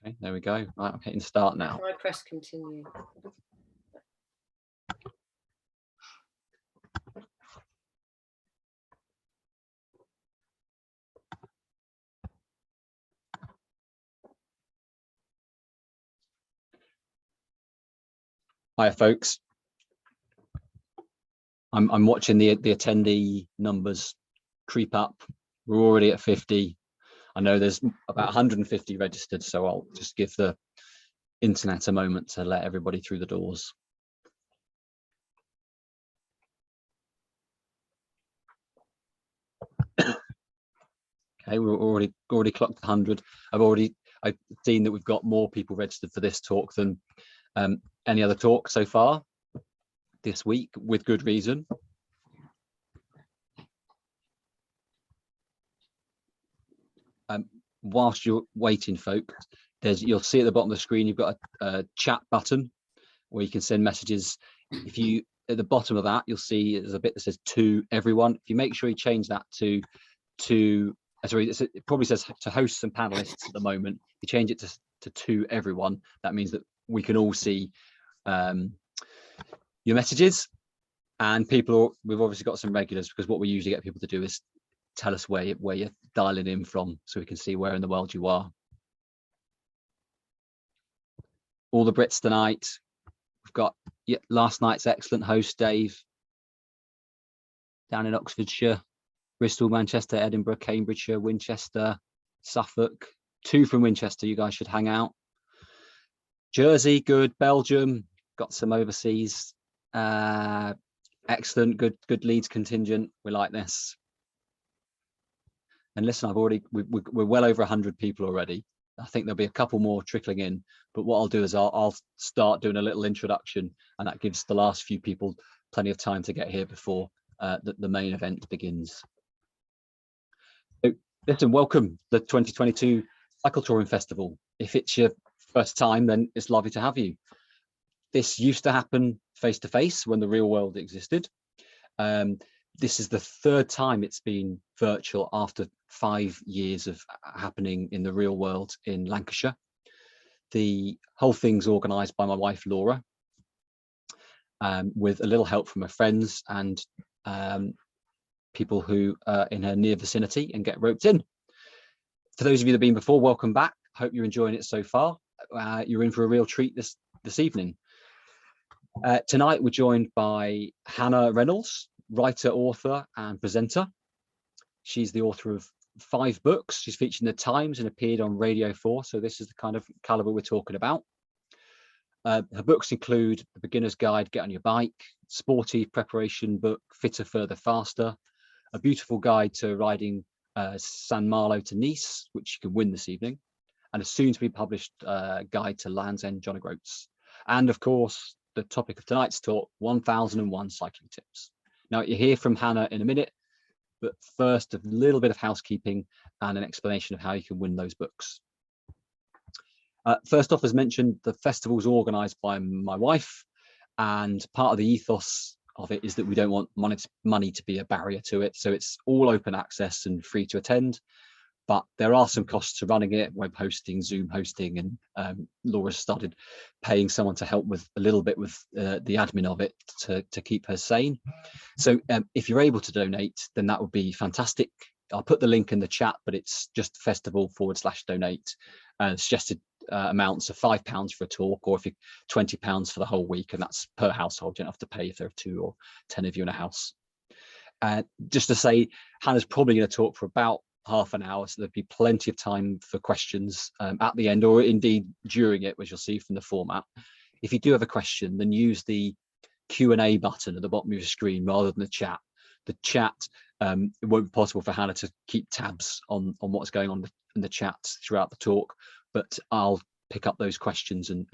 Okay, there we go. Right, I'm hitting start now. I press continue. Hi, folks. I'm watching the attendee numbers creep up. We're already at 50. I know there's about 150 registered, so I'll just give the internet a moment to let everybody through the doors. Okay, we're already clocked 100. I've seen that we've got more people registered for this talk than any other talk so far this week, with good reason. Whilst you're waiting, folks, you'll see at the bottom of the screen you've got a chat button where you can send messages. If you at the bottom of that, you'll see there's a bit that says to everyone. If you make sure you change that to sorry, it probably says to hosts and panelists at the moment. If you change it to everyone, that means that we can all see your messages. And we've obviously got some regulars, because what we usually get people to do is tell us where you're dialing in from, so we can see where in the world you are. All the Brits tonight. We've got last night's excellent host, Dave, down in Oxfordshire, Bristol, Manchester, Edinburgh, Cambridgeshire, Winchester, Suffolk. 2 from Winchester, you guys should hang out. Jersey, good. Belgium, got some overseas. Excellent, good Leeds contingent. We like this. And listen, we're well over 100 people already. I think there'll be a couple more trickling in, but what I'll do is I'll start doing a little introduction, and that gives the last few people plenty of time to get here before the main event begins. So, listen, welcome to the 2022 Cycle Touring Festival. If it's your first time, then it's lovely to have you. This used to happen face to face when the real world existed. This is the 3rd time it's been virtual after 5 years of happening in the real world in Lancashire. The whole thing's organised by my wife, Laura, with a little help from her friends and people who are in her near vicinity and get roped in. For those of you that have been before, welcome back. Hope you're enjoying it so far. You're in for a real treat this evening. Tonight we're joined by Hannah Reynolds, writer, author and presenter. She's the author of 5 books. She's featured in the Times and appeared on Radio 4, so this is the kind of caliber we're talking about. Her books include The Beginner's Guide, Get on Your Bike, Sporty Preparation Book, Fitter, Further, Faster, a beautiful guide to riding San Malo to Nice, which you can win this evening, and a soon-to-be published guide to Land's End John O'Groats. And of course, the topic of tonight's talk, 1001 cycling tips. Now, you hear from Hannah in a minute, but first a little bit of housekeeping and an explanation of how you can win those books. First off, as mentioned, the festival is organised by my wife, and part of the ethos of it is that we don't want money to be a barrier to it. So it's all open access and free to attend, but there are some costs to running it, web hosting, Zoom hosting, and Laura started paying someone to help with a little bit with the admin of it to keep her sane. So if you're able to donate, then that would be fantastic. I'll put the link in the chat, but it's just festival/donate. Suggested amounts of £5 for a talk, or if you're £20 for the whole week, and that's per household. You don't have to pay if there are 2 or 10 of you in a house. Just to say, Hannah's probably going to talk for about half an hour, so there'll be plenty of time for questions at the end, or indeed during it, which you'll see from the format. If you do have a question, then use the Q&A button at the bottom of your screen rather than the chat. The chat, it won't be possible for Hannah to keep tabs on what's going on in the chat throughout the talk, but I'll pick up those questions and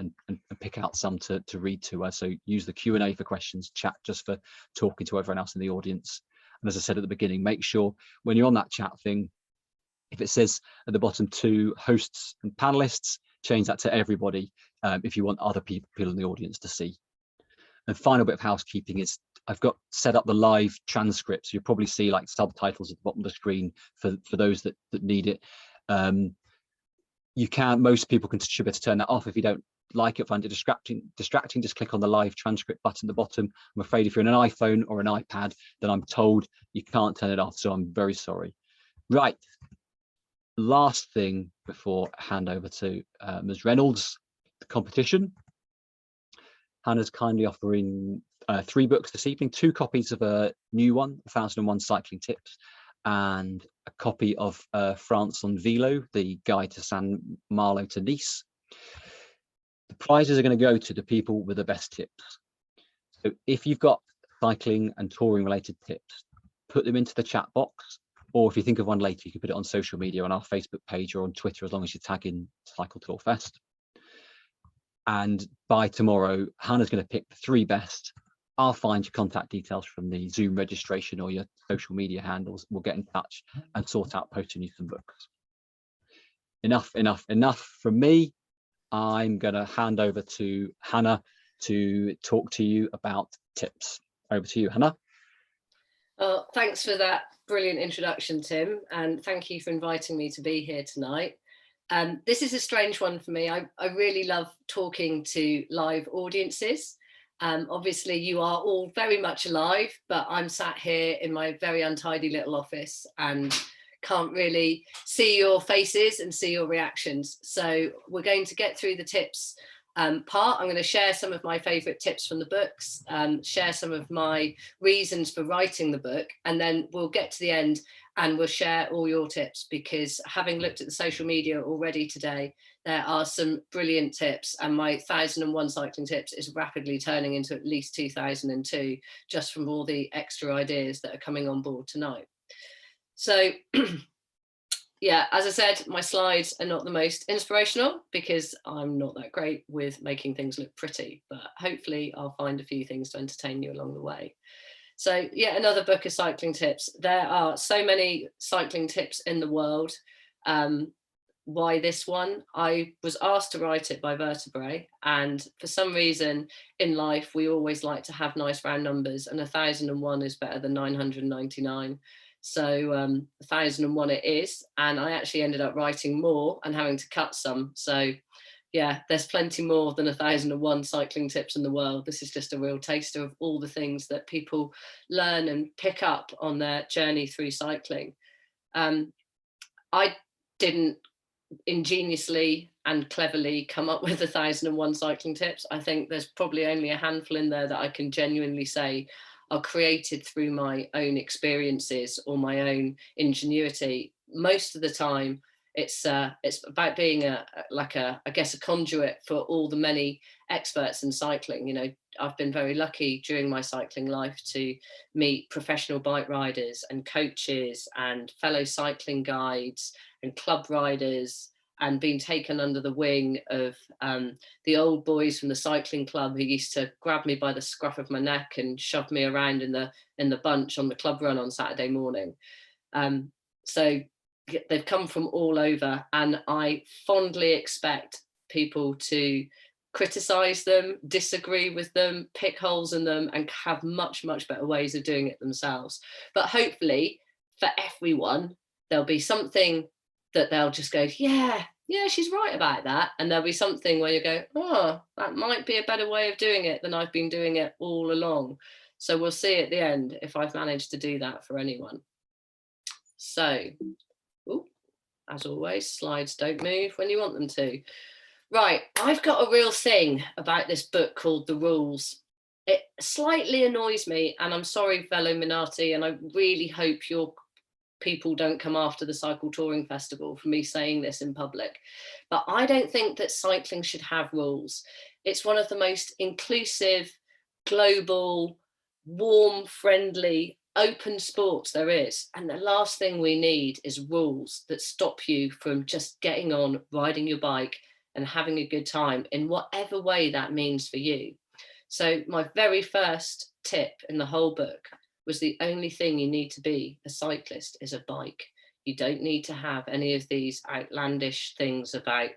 pick out some to read to her. So use the Q&A for questions, chat just for talking to everyone else in the audience. And as I said at the beginning, make sure when you're on that chat thing, if it says at the bottom to hosts and panelists, change that to everybody if you want other people in the audience to see. And final bit of housekeeping is I've got set up the live transcripts. You'll probably see like subtitles at the bottom of the screen for those that need it. most people should be able to turn that off. If you don't like it, find it distracting, just click on the live transcript button at the bottom. I'm afraid if you're on an iPhone or an iPad, then I'm told you can't turn it off, so I'm very sorry. Right, last thing before I hand over to Ms. Reynolds, the competition. Hannah's kindly offering 3 books this evening, 2 copies of a new one, 1001 Cycling Tips, and a copy of France on Velo, the guide to San Malo to Nice. The prizes are going to go to the people with the best tips. So if you've got cycling and touring related tips, put them into the chat box, or if you think of one later, you can put it on social media, on our Facebook page or on Twitter, as long as you tag in Cycle Tour Fest. And by tomorrow, Hannah's going to pick the 3 best. I'll find your contact details from the Zoom registration or your social media handles. We'll get in touch and sort out posting you some books. Enough from me. I'm going to hand over to Hannah to talk to you about tips. Over to you, Hannah. Oh, thanks for that brilliant introduction, Tim, and thank you for inviting me to be here tonight. This is a strange one for me. I really love talking to live audiences. Obviously, you are all very much alive, but I'm sat here in my very untidy little office and can't really see your faces and see your reactions. So we're going to get through the tips part. I'm going to share some of my favourite tips from the books, share some of my reasons for writing the book, and then we'll get to the end and we'll share all your tips, because having looked at the social media already today, there are some brilliant tips, and my 1001 cycling tips is rapidly turning into at least 2002, just from all the extra ideas that are coming on board tonight. So yeah, as I said, my slides are not the most inspirational because I'm not that great with making things look pretty, but hopefully I'll find a few things to entertain you along the way. So yeah, another book of cycling tips. There are so many cycling tips in the world. Why this one? I was asked to write it by Vertebrae, and for some reason in life we always like to have nice round numbers, and 1001 is better than 999. So 1001 it is, and I actually ended up writing more and having to cut some. So yeah, there's plenty more than 1001 cycling tips in the world. This is just a real taster of all the things that people learn and pick up on their journey through cycling. I didn't ingeniously and cleverly come up with 1001 cycling tips. I think there's probably only a handful in there that I can genuinely say are created through my own experiences or my own ingenuity. Most of the time, it's about being I guess a conduit for all the many experts in cycling. You know, I've been very lucky during my cycling life to meet professional bike riders and coaches and fellow cycling guides and club riders, and being taken under the wing of the old boys from the cycling club who used to grab me by the scruff of my neck and shove me around in the bunch on the club run on Saturday morning. So they've come from all over, and I fondly expect people to criticize them, disagree with them, pick holes in them, and have much, much better ways of doing it themselves. But hopefully for everyone, there'll be something that they'll just go, yeah, she's right about that. And there'll be something where you go, oh, that might be a better way of doing it than I've been doing it all along. So we'll see at the end if I've managed to do that for anyone. So, as always, slides don't move when you want them to. Right, I've got a real thing about this book called The Rules. It slightly annoys me, and I'm sorry, fellow Minati, and I really hope your people don't come after the Cycle Touring Festival for me saying this in public, but I don't think that cycling should have rules. It's one of the most inclusive, global, warm, friendly, open sports there is, and the last thing we need is rules that stop you from just getting on, riding your bike and having a good time in whatever way that means for you. So my very first tip in the whole book was the only thing you need to be a cyclist is a bike. You don't need to have any of these outlandish things about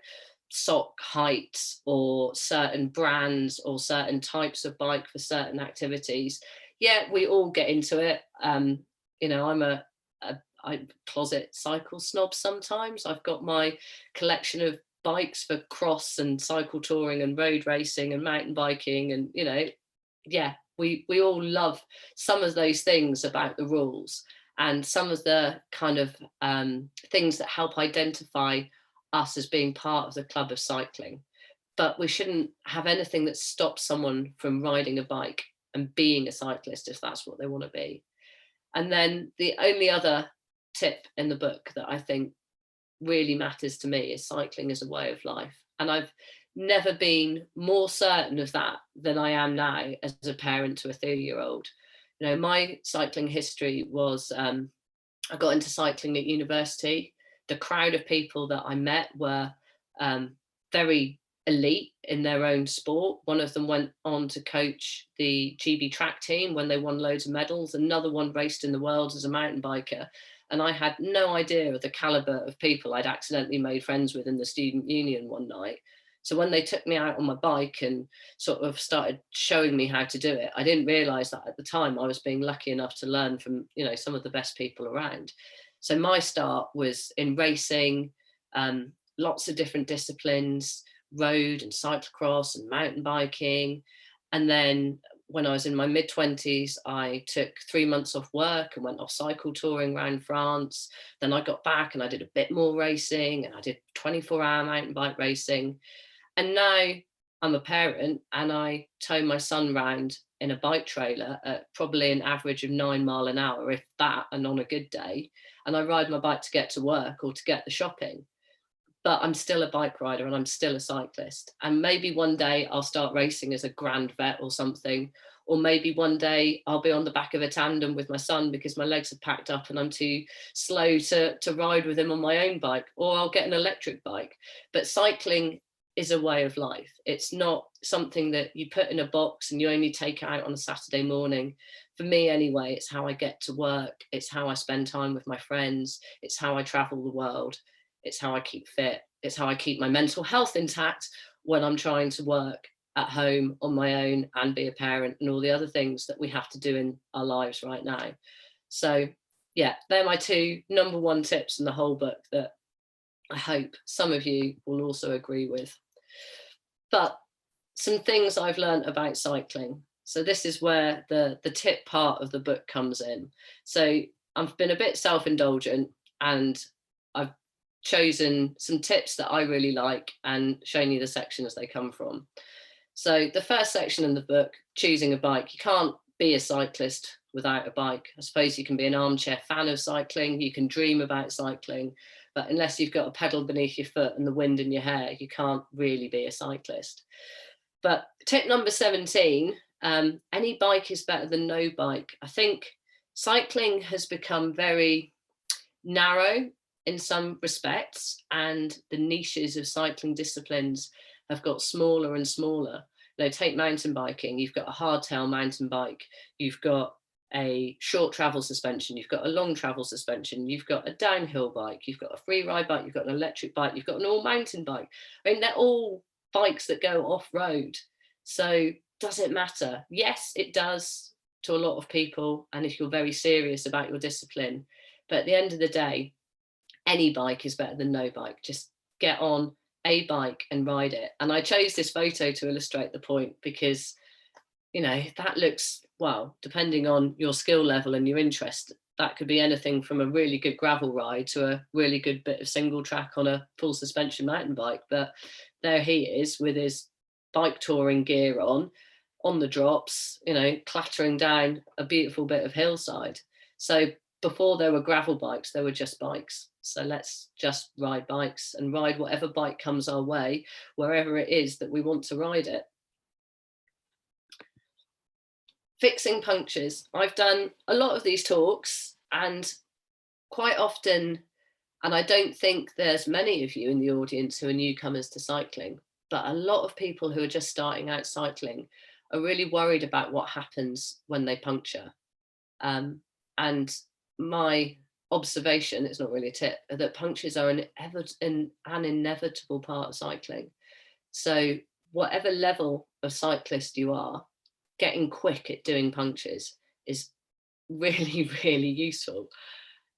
sock heights or certain brands or certain types of bike for certain activities. Yeah, we all get into it. You know, I'm a closet cycle snob sometimes. I've got my collection of bikes for cross and cycle touring and road racing and mountain biking, and yeah, we all love some of those things about the rules and some of the kind of things that help identify us as being part of the club of cycling. But we shouldn't have anything that stops someone from riding a bike and being a cyclist if that's what they want to be. And then the only other tip in the book that I think really matters to me is cycling as a way of life. And I've never been more certain of that than I am now as a parent to a 30-year-old. My cycling history was I got into cycling at university. The crowd of people that I met were very elite in their own sport. One of them went on to coach the GB track team when they won loads of medals. Another one raced in the world as a mountain biker. And I had no idea of the caliber of people I'd accidentally made friends with in the student union one night. So when they took me out on my bike and sort of started showing me how to do it, I didn't realize that at the time I was being lucky enough to learn from, some of the best people around. So my start was in racing, lots of different disciplines, road and cyclocross and mountain biking. And then when I was in my mid-20s, I took 3 months off work and went off cycle touring around France. Then I got back and I did a bit more racing, and I did 24-hour mountain bike racing. And now I'm a parent and I tow my son round in a bike trailer at probably an average of 9 miles an hour, if that, and on a good day. And I ride my bike to get to work or to get the shopping. But I'm still a bike rider and I'm still a cyclist. And maybe one day I'll start racing as a grand vet or something. Or maybe one day I'll be on the back of a tandem with my son because my legs are packed up and I'm too slow to ride with him on my own bike. Or I'll get an electric bike. But cycling is a way of life. It's not something that you put in a box and you only take out on a Saturday morning. For me anyway, it's how I get to work. It's how I spend time with my friends. It's how I travel the world. It's how I keep fit. It's how I keep my mental health intact when I'm trying to work at home on my own and be a parent and all the other things that we have to do in our lives right now. So yeah, they're my two number one tips in the whole book that I hope some of you will also agree with. But some things I've learned about cycling. So this is where the tip part of the book comes in. So I've been a bit self-indulgent and I've chosen some tips that I really like and shown you the sections they come from. So the first section in the book, choosing a bike. You can't be a cyclist without a bike. I suppose you can be an armchair fan of cycling, you can dream about cycling, but unless you've got a pedal beneath your foot and the wind in your hair, you can't really be a cyclist. But tip number 17, any bike is better than no bike. I think cycling has become very narrow in some respects, and the niches of cycling disciplines have got smaller and smaller. Take mountain biking. You've got a hardtail mountain bike. You've got a short travel suspension. You've got a long travel suspension. You've got a downhill bike. You've got a free ride bike. You've got an electric bike. You've got an all mountain bike. I mean, they're all bikes that go off road. So does it matter? Yes, it does to a lot of people. And if you're very serious about your discipline, but at the end of the day, any bike is better than no bike. Just get on a bike and ride it. And I chose this photo to illustrate the point because, that looks, well, depending on your skill level and your interest, that could be anything from a really good gravel ride to a really good bit of single track on a full suspension mountain bike. But there he is with his bike touring gear on the drops, clattering down a beautiful bit of hillside. So before there were gravel bikes, there were just bikes. So let's just ride bikes and ride whatever bike comes our way, wherever it is that we want to ride it. Fixing punctures. I've done a lot of these talks, and quite often, and I don't think there's many of you in the audience who are newcomers to cycling, but a lot of people who are just starting out cycling are really worried about what happens when they puncture. And my observation, it's not really a tip, that punctures are an inevitable part of cycling. So whatever level of cyclist you are, getting quick at doing punctures is really, really useful.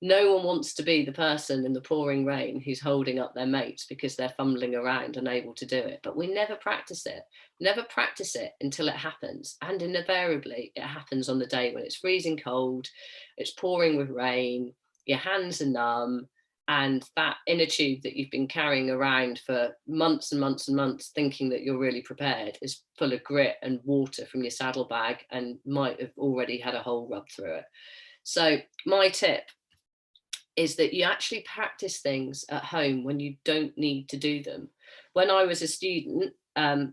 No one wants to be the person in the pouring rain who's holding up their mates because they're fumbling around unable to do it. But we never practice it, until it happens. And invariably, it happens on the day when it's freezing cold, it's pouring with rain, your hands are numb, and that inner tube that you've been carrying around for months and months and months, thinking that you're really prepared, is full of grit and water from your saddlebag and might have already had a hole rubbed through it. So my tip is that you actually practice things at home when you don't need to do them. When I was a student, I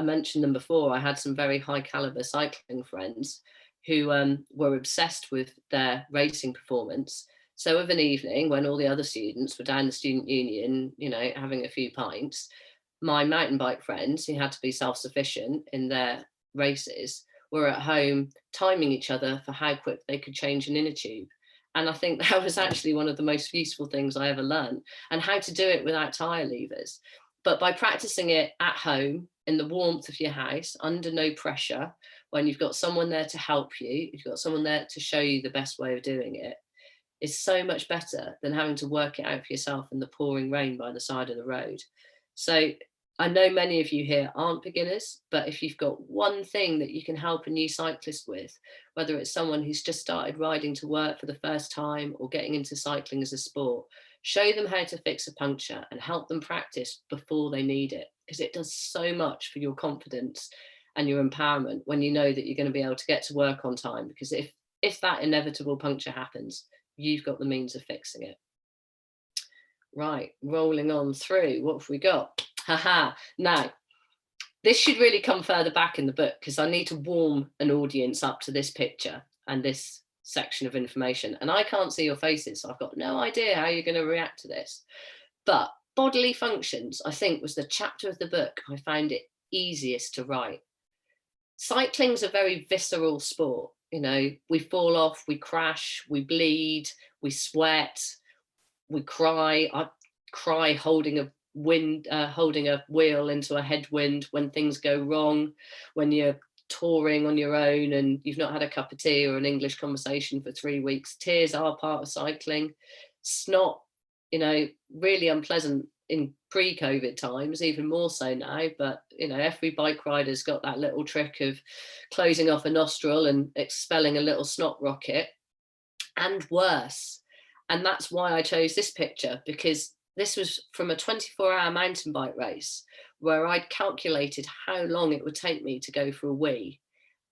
mentioned them before, I had some very high caliber cycling friends who were obsessed with their racing performance. So of an evening, when all the other students were down the student union, you know, having a few pints, my mountain bike friends, who had to be self-sufficient in their races, were at home timing each other for how quick they could change an inner tube. And I think that was actually one of the most useful things I ever learned, and how to do it without tire levers. But by practicing it at home, in the warmth of your house, under no pressure, when you've got someone there to help you, you've got someone there to show you the best way of doing it, is so much better than having to work it out for yourself in the pouring rain by the side of the road. So I know many of you here aren't beginners, but if you've got one thing that you can help a new cyclist with, whether it's someone who's just started riding to work for the first time or getting into cycling as a sport, show them how to fix a puncture and help them practice before they need it, because it does so much for your confidence and your empowerment when you know that you're going to be able to get to work on time, because if that inevitable puncture happens, you've got the means of fixing it. Right, rolling on through, what have we got? Haha. Now, this should really come further back in the book, because I need to warm an audience up to this picture and this section of information. And I can't see your faces, so I've got no idea how you're going to react to this. But bodily functions, I think, was the chapter of the book I found it easiest to write. Cycling's a very visceral sport. You know, we fall off, we crash, we bleed, we sweat, we cry. I cry holding a wheel into a headwind when things go wrong, when you're touring on your own and you've not had a cup of tea or an English conversation for 3 weeks. Tears are part of cycling. Snot, you know, really unpleasant in pre-COVID times, even more so now. But, you know, every bike rider's got that little trick of closing off a nostril and expelling a little snot rocket, and worse. And that's why I chose this picture, because this was from a 24-hour mountain bike race where I'd calculated how long it would take me to go for a wee.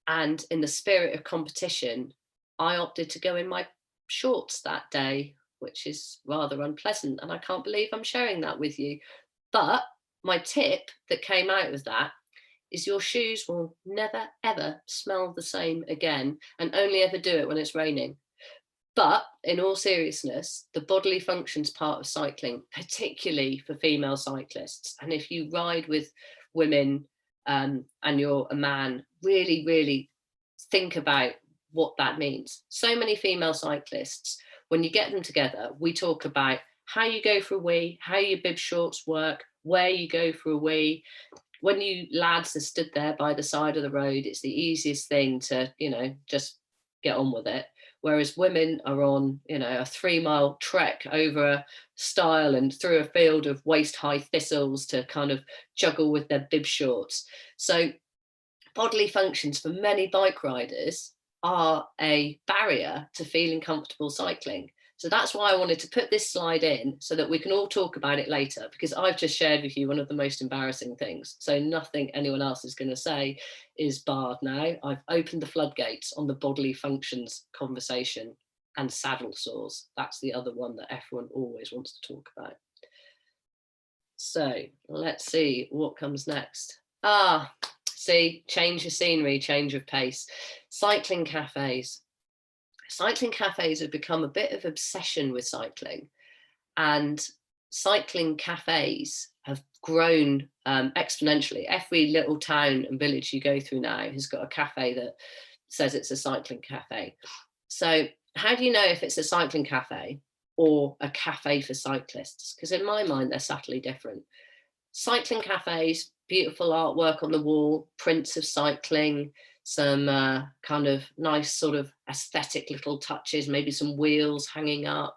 And in the spirit of competition, I opted to go in my shorts that day, which is rather unpleasant. And I can't believe I'm sharing that with you. But my tip that came out of that is your shoes will never, ever smell the same again, and only ever do it when it's raining. But in all seriousness, the bodily functions part of cycling, particularly for female cyclists, and if you ride with women and you're a man, really, really think about what that means. So many female cyclists, when you get them together, we talk about how you go for a wee, how your bib shorts work, where you go for a wee. When you lads are stood there by the side of the road, it's the easiest thing to, you know, just get on with it. Whereas women are on, you know, a 3-mile trek over a stile and through a field of waist-high thistles to kind of juggle with their bib shorts. So bodily functions for many bike riders are a barrier to feeling comfortable cycling. So that's why I wanted to put this slide in, so that we can all talk about it later, because I've just shared with you one of the most embarrassing things. So nothing anyone else is going to say is barred now. I've opened the floodgates on the bodily functions conversation, and saddle sores. That's the other one that everyone always wants to talk about. So let's see what comes next. See, change of scenery, change of pace. Cycling cafes. Cycling cafes have become a bit of obsession with cycling, and cycling cafes have grown exponentially. Every little town and village you go through now has got a cafe that says it's a cycling cafe. So how do you know if it's a cycling cafe or a cafe for cyclists? Because in my mind, they're subtly different. Cycling cafes, beautiful artwork on the wall, prints of cycling, some kind of nice sort of aesthetic little touches, maybe some wheels hanging up,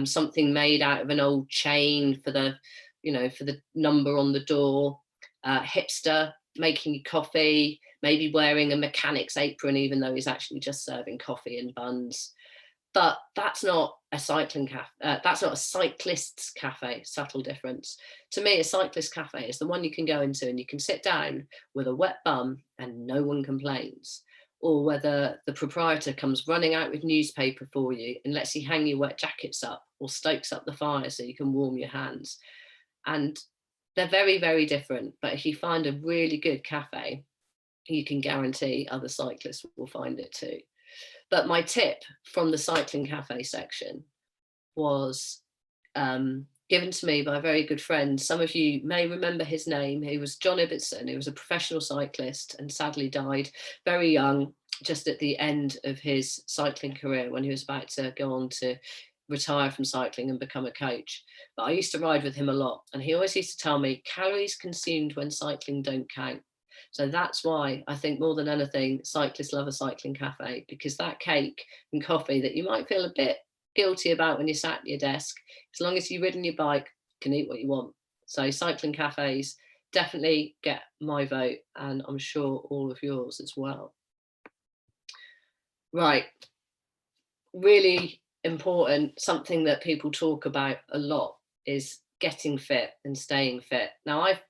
something made out of an old chain for the, for the number on the door, hipster making you coffee, maybe wearing a mechanic's apron, even though he's actually just serving coffee and buns. But that's not a cycling cafe. That's not a cyclist's cafe. Subtle difference. To me, a cyclist cafe is the one you can go into and you can sit down with a wet bum and no one complains. Or whether the proprietor comes running out with newspaper for you and lets you hang your wet jackets up, or stokes up the fire so you can warm your hands. And they're very, very different. But if you find a really good cafe, you can guarantee other cyclists will find it too. But my tip from the cycling cafe section was given to me by a very good friend. Some of you may remember his name. He was John Ibbotson. He was a professional cyclist and sadly died very young, just at the end of his cycling career, when he was about to go on to retire from cycling and become a coach. But I used to ride with him a lot, and he always used to tell me calories consumed when cycling don't count. So that's why I think more than anything, cyclists love a cycling cafe, because that cake and coffee that you might feel a bit guilty about when you sat at your desk, as long as you've ridden your bike, you can eat what you want. So cycling cafes definitely get my vote, and I'm sure all of yours as well. Right. Really important, something that people talk about a lot is getting fit and staying fit. Now, I've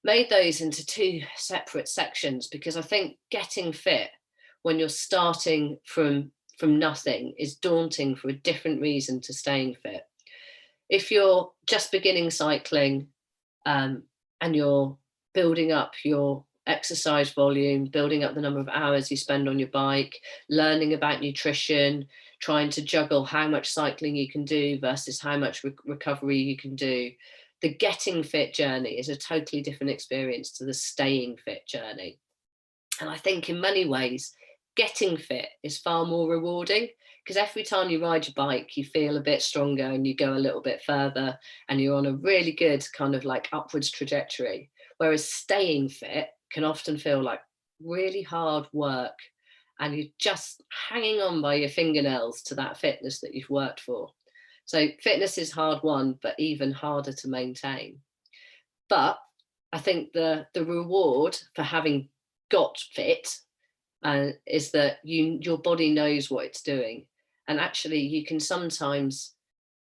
made those into two separate sections because I think getting fit when you're starting from nothing is daunting for a different reason to staying fit. If you're just beginning cycling and you're building up your exercise volume, building up the number of hours you spend on your bike, learning about nutrition, trying to juggle how much cycling you can do versus how much recovery you can do, the getting fit journey is a totally different experience to the staying fit journey. And I think in many ways, getting fit is far more rewarding, because every time you ride your bike, you feel a bit stronger and you go a little bit further and you're on a really good kind of like upwards trajectory. Whereas staying fit can often feel like really hard work and you're just hanging on by your fingernails to that fitness that you've worked for. So fitness is hard won, but even harder to maintain. But I think the reward for having got fit is that your body knows what it's doing. And actually you can sometimes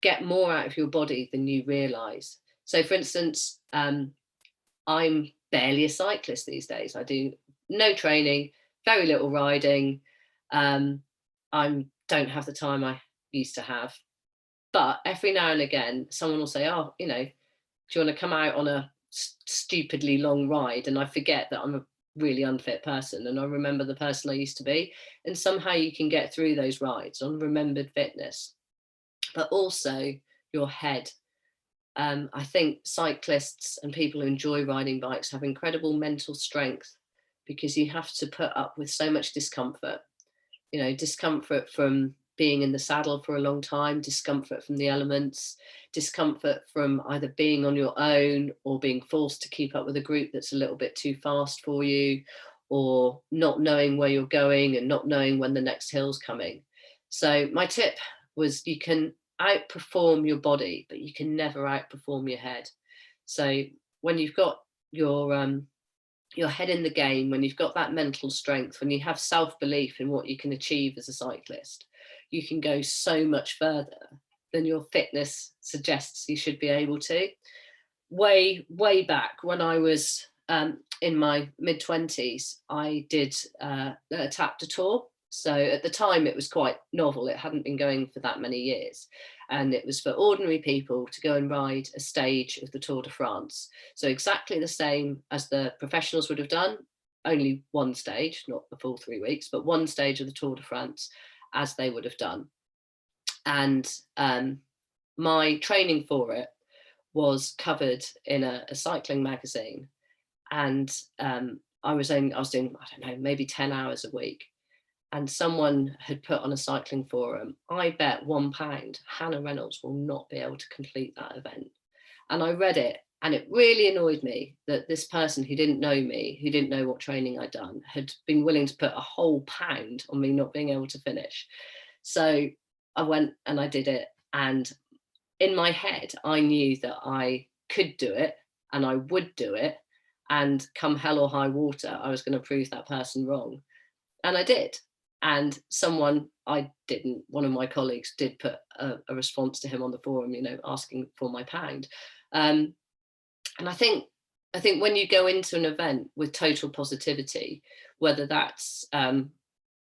get more out of your body than you realize. So for instance, I'm barely a cyclist these days. I do no training, very little riding. I don't have the time I used to have. But every now and again, someone will say, oh, do you want to come out on a stupidly long ride? And I forget that I'm a really unfit person. And I remember the person I used to be. And somehow you can get through those rides on remembered fitness, but also your head. I think cyclists and people who enjoy riding bikes have incredible mental strength, because you have to put up with so much discomfort, discomfort from being in the saddle for a long time, discomfort from the elements, discomfort from either being on your own or being forced to keep up with a group that's a little bit too fast for you, or not knowing where you're going and not knowing when the next hill's coming. So my tip was, you can outperform your body, but you can never outperform your head. So when you've got your head in the game, when you've got that mental strength, when you have self-belief in what you can achieve as a cyclist, you can go so much further than your fitness suggests you should be able to. Way back when I was in my mid-20s, I did a tap de tour. So at the time it was quite novel. It hadn't been going for that many years. And it was for ordinary people to go and ride a stage of the Tour de France. So exactly the same as the professionals would have done, only one stage, not the full 3 weeks, but one stage of the Tour de France as they would have done. And my training for it was covered in a cycling magazine. And I was doing, I don't know, maybe 10 hours a week. And someone had put on a cycling forum, I bet £1 Hannah Reynolds will not be able to complete that event. And I read it And it really annoyed me that this person who didn't know me, who didn't know what training I'd done, had been willing to put a whole pound on me not being able to finish. So I went and I did it. And in my head, I knew that I could do it and I would do it. And come hell or high water, I was going to prove that person wrong. And I did. And one of my colleagues did put a response to him on the forum, asking for my pound. And I think when you go into an event with total positivity, whether that's an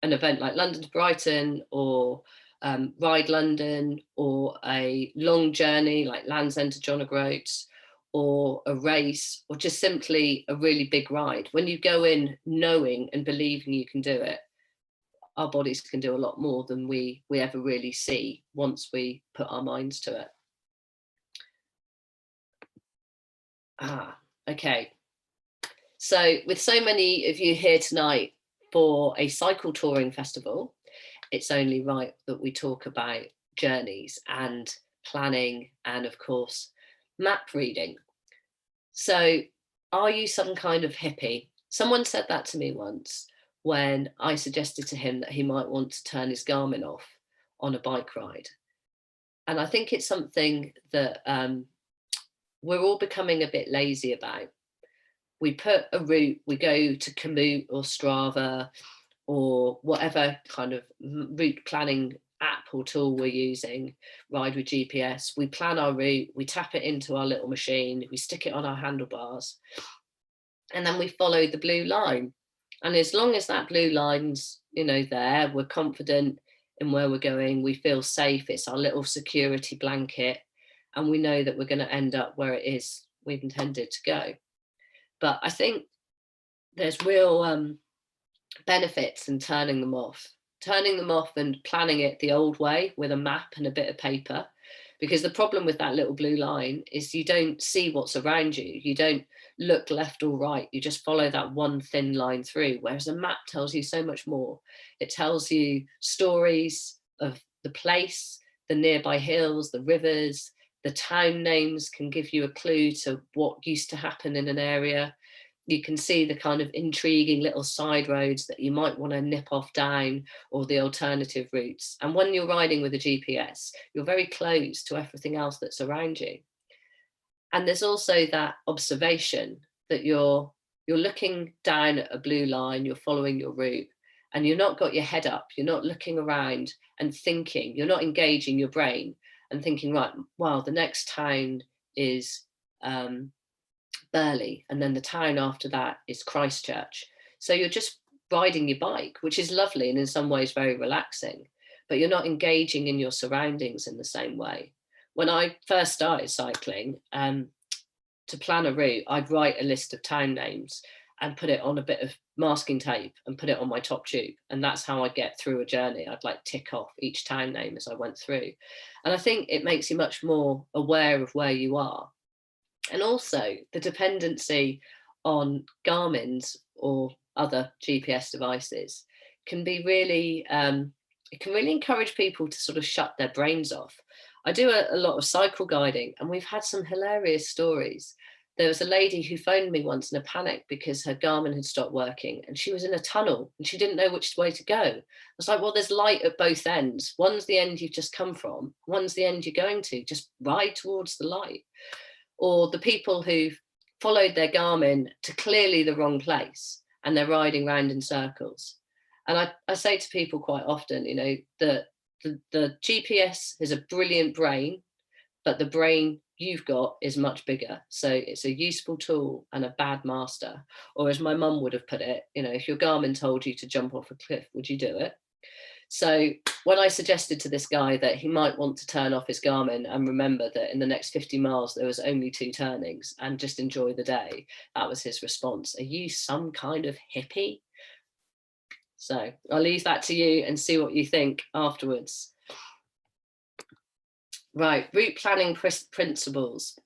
event like London to Brighton, or Ride London, or a long journey like Land's End to John O'Groats, or a race, or just simply a really big ride, when you go in knowing and believing you can do it, our bodies can do a lot more than we ever really see once we put our minds to it. Okay. So with so many of you here tonight for a cycle touring festival, it's only right that we talk about journeys and planning and, of course, map reading. So are you some kind of hippie? Someone said that to me once when I suggested to him that he might want to turn his Garmin off on a bike ride. And I think it's something that we're all becoming a bit lazy about. We put a route, we go to Komoot or Strava or whatever kind of route planning app or tool we're using, Ride with GPS. We plan our route, we tap it into our little machine, we stick it on our handlebars, and then we follow the blue line. And as long as that blue line's, there, we're confident in where we're going, we feel safe, it's our little security blanket, and we know that we're going to end up where it is we've intended to go. But I think there's real benefits in turning them off and planning it the old way with a map and a bit of paper. Because the problem with that little blue line is you don't see what's around you. You don't look left or right. You just follow that one thin line through. Whereas a map tells you so much more. It tells you stories of the place, the nearby hills, the rivers, the town names can give you a clue to what used to happen in an area. You can see the kind of intriguing little side roads that you might want to nip off down, or the alternative routes. And when you're riding with a GPS, you're very close to everything else that's around you. And there's also that observation that you're looking down at a blue line, you're following your route, and you're not got your head up, you're not looking around and thinking, you're not engaging your brain and thinking, right, well, the next town is Burley, and then the town after that is Christchurch. So you're just riding your bike, which is lovely and in some ways very relaxing, but you're not engaging in your surroundings in the same way. When I first started cycling, to plan a route, I'd write a list of town names and put it on a bit of masking tape and put it on my top tube. And that's how I get through a journey. I'd like tick off each town name as I went through. And I think it makes you much more aware of where you are. And also the dependency on Garmin's or other GPS devices can be really, it can really encourage people to sort of shut their brains off. I do a lot of cycle guiding, and we've had some hilarious stories. There was a lady who phoned me once in a panic because her Garmin had stopped working and she was in a tunnel and she didn't know which way to go. I was like, well, there's light at both ends. One's the end you've just come from, one's the end you're going to. Just ride towards the light. Or the people who followed their Garmin to clearly the wrong place and they're riding around in circles. And I say to people quite often, that the GPS is a brilliant brain, but the brain you've got is much bigger. So it's a useful tool and a bad master. Or as my mum would have put it, if your Garmin told you to jump off a cliff, would you do it? So when I suggested to this guy that he might want to turn off his Garmin and remember that in the next 50 miles there was only 2 turnings and just enjoy the day, that was his response. Are you some kind of hippie? So I'll leave that to you and see what you think afterwards. Right, route planning principles.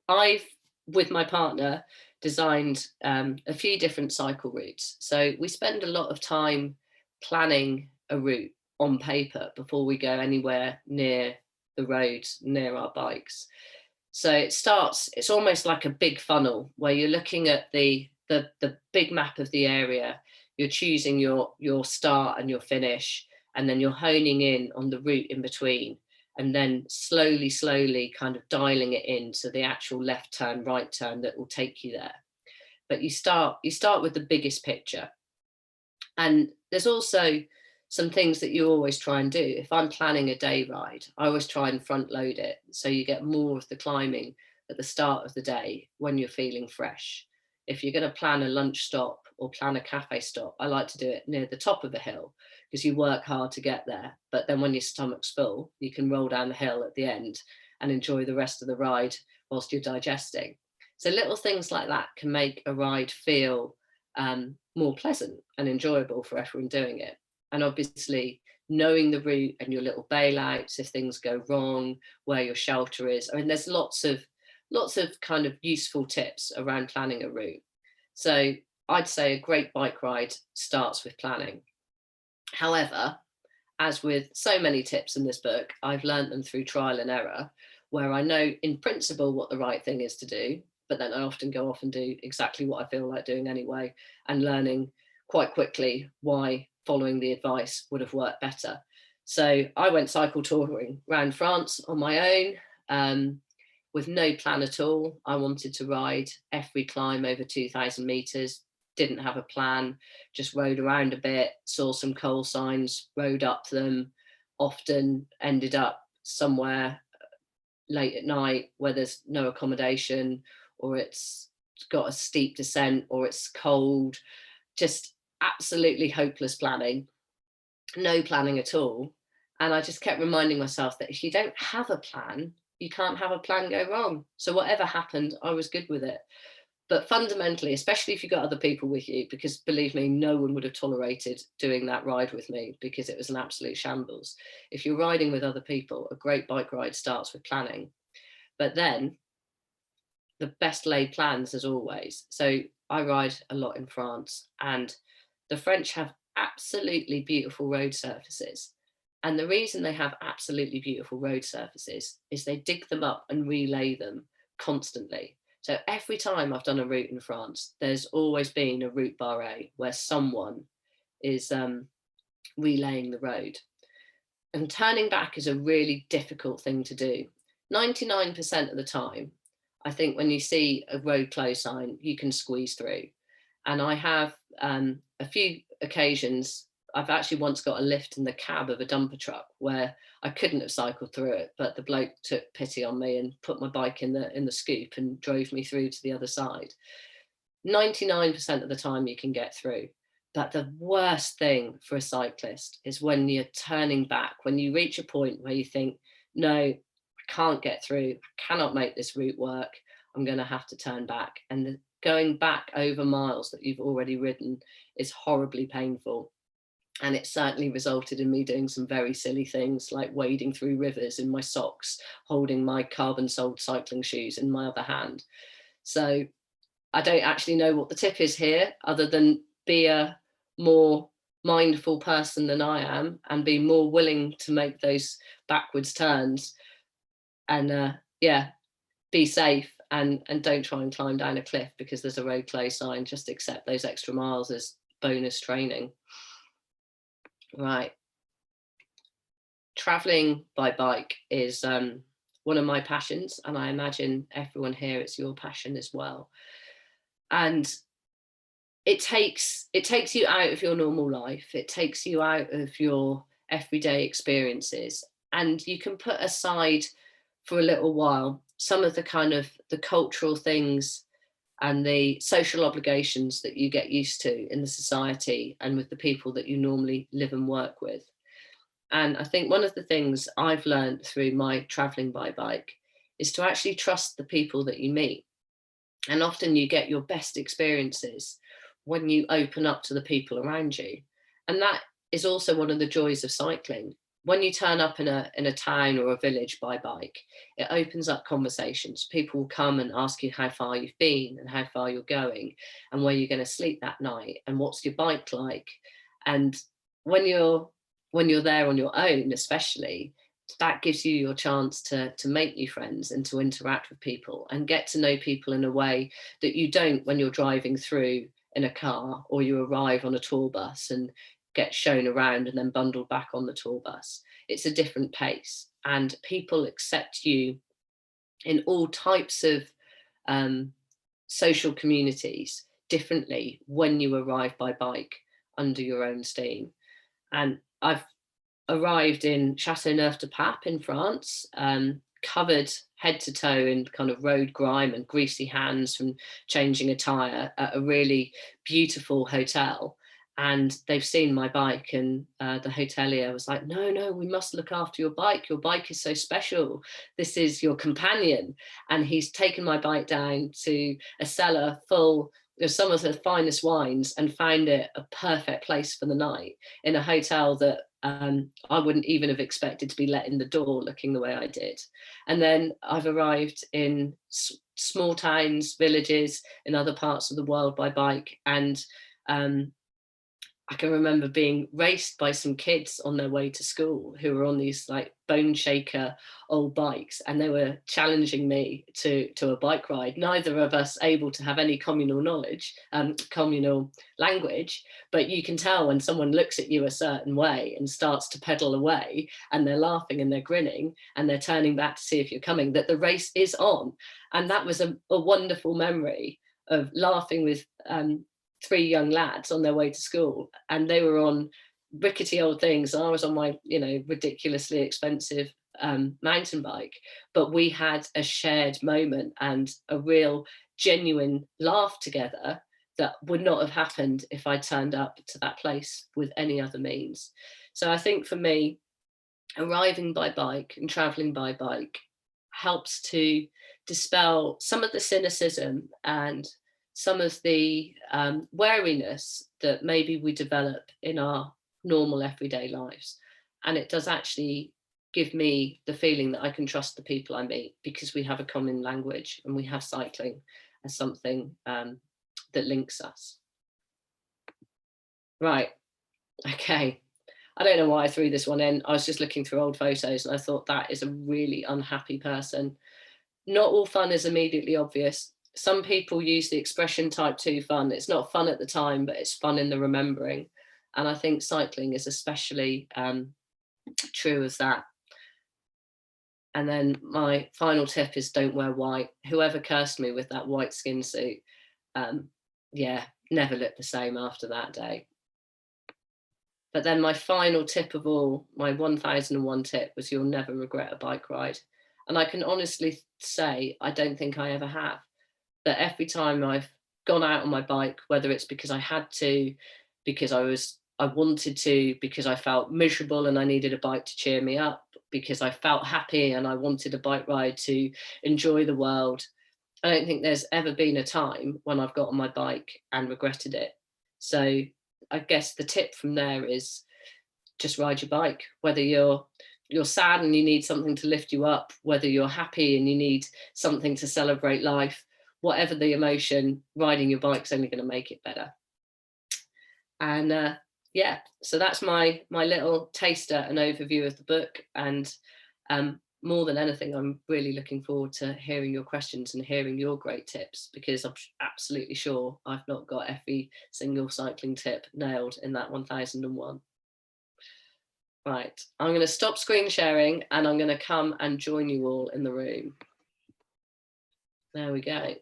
I've, with my partner, designed a few different cycle routes. So we spend a lot of time planning a route on paper before we go anywhere near the roads, near our bikes. So it's almost like a big funnel where you're looking at the big map of the area, you're choosing your start and your finish, and then you're honing in on the route in between, and then slowly kind of dialing it in to the actual left turn, right turn that will take you there. But you start with the biggest picture. And there's also some things that you always try and do. If I'm planning a day ride, I always try and front load it, so you get more of the climbing at the start of the day when you're feeling fresh. If you're going to plan a lunch stop or plan a cafe stop, I like to do it near the top of a hill, because you work hard to get there. But then when your stomach's full, you can roll down the hill at the end and enjoy the rest of the ride whilst you're digesting. So little things like that can make a ride feel more pleasant and enjoyable for everyone doing it. And obviously knowing the route and your little bailouts if things go wrong, where your shelter is. I mean, there's lots of kind of useful tips around planning a route. So I'd say a great bike ride starts with planning. However, as with so many tips in this book, I've learned them through trial and error, where I know in principle what the right thing is to do, but then I often go off and do exactly what I feel like doing anyway, and learning quite quickly why following the advice would have worked better. So I went cycle touring around France on my own, with no plan at all. I wanted to ride every climb over 2,000 meters, didn't have a plan, just rode around a bit, saw some coal signs, rode up them, often ended up somewhere late at night where there's no accommodation, or it's got a steep descent, or it's cold, just absolutely hopeless planning, no planning at all. And I just kept reminding myself that if you don't have a plan, you can't have a plan go wrong. So whatever happened, I was good with it. But fundamentally, especially if you've got other people with you, because believe me, no one would have tolerated doing that ride with me because it was an absolute shambles. If you're riding with other people, a great bike ride starts with planning. But then the best laid plans as always. So I ride a lot in France, and the French have absolutely beautiful road surfaces. And the reason they have absolutely beautiful road surfaces is they dig them up and relay them constantly. So every time I've done a route in France, there's always been a route barré where someone is relaying the road. And turning back is a really difficult thing to do. 99% of the time, I think when you see a road close sign, you can squeeze through. And I have a few occasions, I've actually once got a lift in the cab of a dumper truck where I couldn't have cycled through it, but the bloke took pity on me and put my bike in the scoop and drove me through to the other side. 99% of the time you can get through. But the worst thing for a cyclist is when you're turning back, when you reach a point where you think, no, I can't get through, I cannot make this route work, I'm going to have to turn back. And going back over miles that you've already ridden is horribly painful. And it certainly resulted in me doing some very silly things like wading through rivers in my socks, holding my carbon-soled cycling shoes in my other hand. So I don't actually know what the tip is here, other than be a more mindful person than I am and be more willing to make those backwards turns, and be safe, and don't try and climb down a cliff because there's a road close sign. Just accept those extra miles as bonus training. Right. Traveling by bike is one of my passions, and I imagine everyone here, it's your passion as well. And it takes you out of your normal life. It takes you out of your everyday experiences, and you can put aside for a little while some of the kind of the cultural things and the social obligations that you get used to in the society and with the people that you normally live and work with. And I think one of the things I've learned through my traveling by bike is to actually trust the people that you meet. And often you get your best experiences when you open up to the people around you. And that is also one of the joys of cycling. When you turn up in a town or a village by bike, it opens up conversations. People will come and ask you how far you've been and how far you're going and where you're going to sleep that night and what's your bike like. And when you're there on your own, especially, that gives you your chance to make new friends and to interact with people and get to know people in a way that you don't when you're driving through in a car, or you arrive on a tour bus and get shown around and then bundled back on the tour bus. It's a different pace, and people accept you in all types of social communities differently when you arrive by bike under your own steam. And I've arrived in Châteauneuf-du-Pape in France, covered head to toe in kind of road grime and greasy hands from changing a tyre at a really beautiful hotel. And they've seen my bike, and the hotelier was like, no, we must look after your bike. Your bike is so special. This is your companion. And he's taken my bike down to a cellar full of some of the finest wines and found it a perfect place for the night in a hotel that I wouldn't even have expected to be let in the door looking the way I did. And then I've arrived in small towns, villages in other parts of the world by bike. And I can remember being raced by some kids on their way to school who were on these like bone shaker old bikes, and they were challenging me to a bike ride. Neither of us able to have any communal knowledge, communal language, but you can tell when someone looks at you a certain way and starts to pedal away, and they're laughing and they're grinning and they're turning back to see if you're coming, that the race is on. And that was a wonderful memory of laughing with three young lads on their way to school, and they were on rickety old things. I was on my, ridiculously expensive mountain bike, but we had a shared moment and a real genuine laugh together that would not have happened if I turned up to that place with any other means. So I think for me, arriving by bike and traveling by bike helps to dispel some of the cynicism and some of the wariness that maybe we develop in our normal everyday lives. And it does actually give me the feeling that I can trust the people I meet, because we have a common language and we have cycling as something that links us. Right, okay. I don't know why I threw this one in. I was just looking through old photos and I thought that is a really unhappy person. Not all fun is immediately obvious. Some people use the expression type 2 fun. It's not fun at the time, but it's fun in the remembering. And I think cycling is especially true of that. And then my final tip is don't wear white. Whoever cursed me with that white skin suit, never looked the same after that day. But then my final tip of all, my 1001 tip, was you'll never regret a bike ride. And I can honestly say, I don't think I ever have. That every time I've gone out on my bike, whether it's because I had to, because I wanted to, because I felt miserable and I needed a bike to cheer me up, because I felt happy and I wanted a bike ride to enjoy the world, I don't think there's ever been a time when I've got on my bike and regretted it. So I guess the tip from there is just ride your bike, whether you're sad and you need something to lift you up, whether you're happy and you need something to celebrate life. Whatever the emotion, riding your bike's only going to make it better. And so that's my little taster and overview of the book. And more than anything, I'm really looking forward to hearing your questions and hearing your great tips, because I'm absolutely sure I've not got every single cycling tip nailed in that 1001. Right, I'm going to stop screen sharing and I'm going to come and join you all in the room. There we go.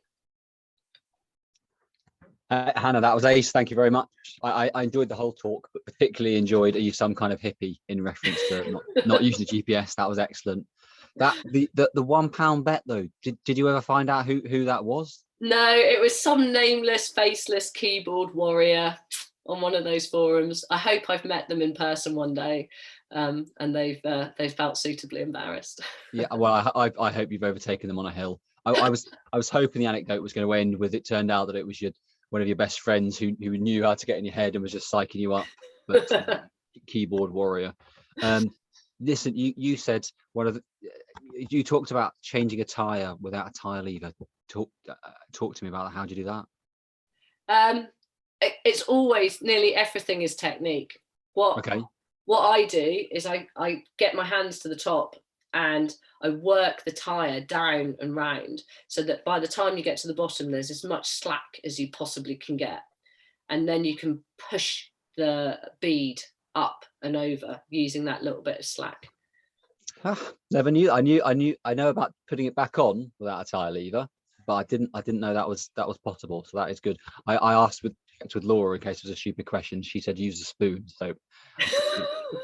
Hannah, that was ace. Thank you very much. I enjoyed the whole talk, but particularly enjoyed, are you some kind of hippie, in reference to not using the GPS. That was excellent. That the £1 bet though, did you ever find out who that was? No, it was some nameless, faceless keyboard warrior on one of those forums. I hope I've met them in person one day, and they've felt suitably embarrassed. Yeah, well, I hope you've overtaken them on a hill. I was hoping the anecdote was going to end with, it turned out that it was one of your best friends who knew how to get in your head and was just psyching you up. But keyboard warrior. Listen, you said you talked about changing a tire without a tire lever. Talk to me about how do you do that? It's always, nearly everything is technique. Okay. what I do is I get my hands to the top and I work the tire down and round so that by the time you get to the bottom, there's as much slack as you possibly can get. And then you can push the bead up and over using that little bit of slack. Never knew. I know about putting it back on without a tire lever, but I didn't know that was possible. So that is good. I asked with Laura in case it was a stupid question. She said use a spoon. So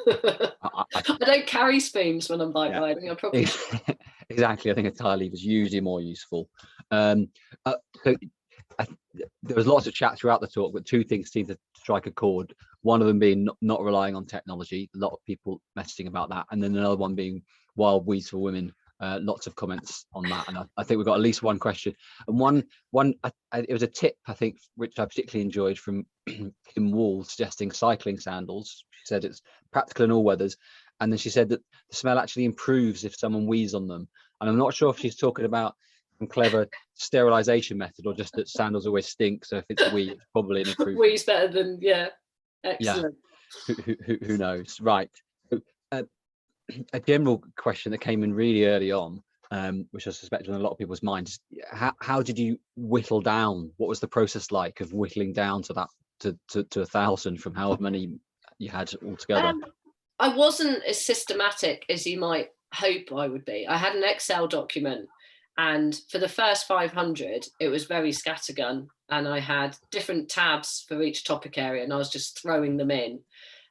I don't carry spoons when I'm bike riding. I probably exactly. I think a tire lever is usually more useful. So there was lots of chat throughout the talk, but two things seem to strike a chord. One of them being not relying on technology. A lot of people messaging about that, and then another one being wild weeds for women. Lots of comments on that, and I think we've got at least one question. And one it was a tip, I think, which I particularly enjoyed from Kim Wall, suggesting cycling sandals. She said it's practical in all weathers, and then she said that the smell actually improves if someone wheezes on them. And I'm not sure if she's talking about some clever sterilization method or just that sandals always stink. So if it's wee, it's probably an improvement. Wee's better than excellent. Yeah. Who knows? Right. A general question that came in really early on, which I suspect in a lot of people's minds, how did you whittle down? What was the process like of whittling down to that to 1,000 from however many you had altogether? I wasn't as systematic as you might hope I would be. I had an Excel document, and for the first 500, it was very scattergun, and I had different tabs for each topic area, and I was just throwing them in.